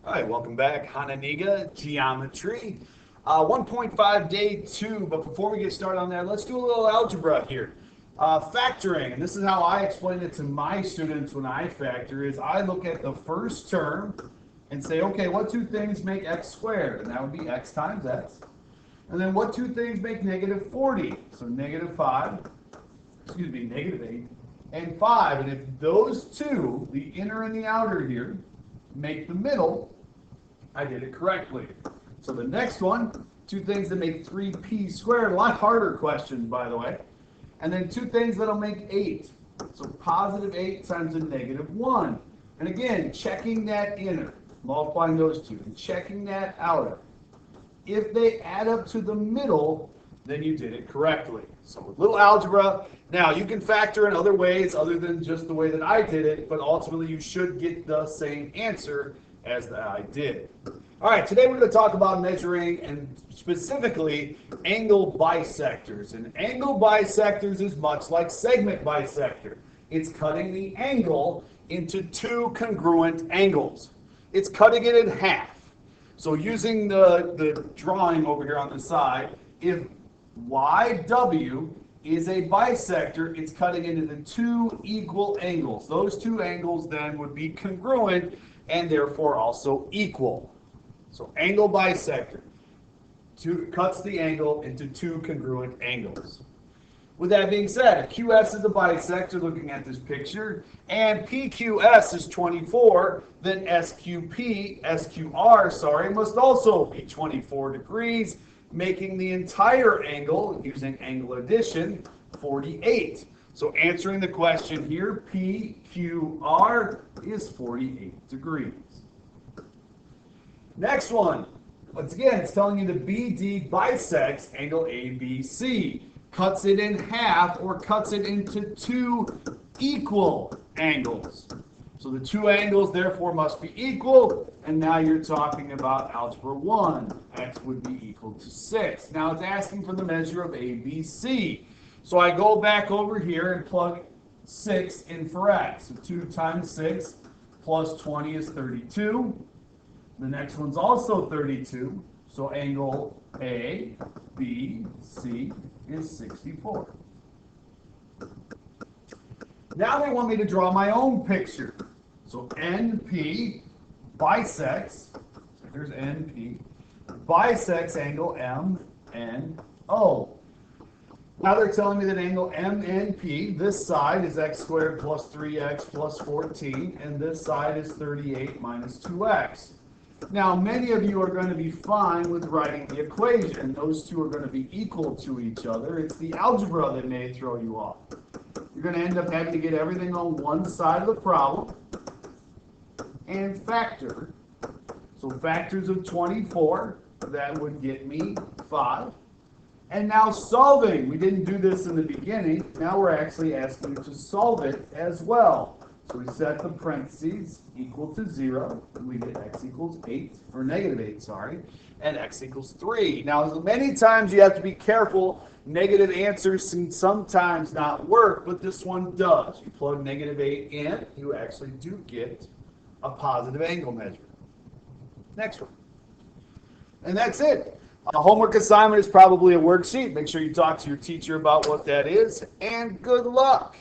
All right, welcome back. Hononegah Geometry. 1.5 day 2, but before we get started on that, let's do a little algebra here. Factoring, and this is how I explain it to my students when I factor, is I look at the first term and say, okay, what two things make x squared? And that would be x times x. And then what two things make negative 40? So negative 8, and 5. And if those two, the inner and the outer here, make the middle, I did it correctly. So the next one, two things that make 3p squared, a lot harder questions, by the way. And then two things that'll make 8. So positive 8 times a negative 1. And again, checking that inner, multiplying those two, and checking that outer. If they add up to the middle, then you did it correctly. So with little algebra, now you can factor in other ways other than just the way that I did it, but ultimately you should get the same answer as I did. All right, today we're going to talk about measuring and specifically angle bisectors. And angle bisectors is much like segment bisector. It's cutting the angle into two congruent angles. It's cutting it in half. So using the drawing over here on the side, if YW is a bisector, it's cutting it into two equal angles. Those two angles then would be congruent and therefore also equal. So angle bisector cuts the angle into two congruent angles. With that being said, if QS is a bisector, looking at this picture, and PQS is 24, then SQR, must also be 24 degrees, making the entire angle, using angle addition, 48. So answering the question here, PQR is 48 degrees. Next one. Once again, it's telling you the BD bisects angle ABC. Cuts it in half or cuts it into two equal angles. So the two angles therefore must be equal, and now you're talking about algebra 1. X would be equal to 6. Now it's asking for the measure of ABC. So I go back over here and plug 6 in for x. So 2 times 6 plus 20 is 32. The next one's also 32. So angle ABC is 64. Now they want me to draw my own picture. So NP bisects, so here's NP, bisects angle MNO. Now they're telling me that angle MNP, this side is x squared plus 3x plus 14, and this side is 38 minus 2x. Now, many of you are going to be fine with writing the equation. Those two are going to be equal to each other. It's the algebra that may throw you off. You're going to end up having to get everything on one side of the problem and factor. So factors of 24, that would get me 5. And now solving. We didn't do this in the beginning. Now we're actually asking you to solve it as well. So we set the parentheses equal to 0, and we get x equals 8, or negative 8, sorry, and x equals 3. Now, many times you have to be careful. Negative answers can sometimes not work, but this one does. You plug negative 8 in, you actually do get a positive angle measure. Next one. And that's it. A homework assignment is probably a worksheet. Make sure you talk to your teacher about what that is, and good luck.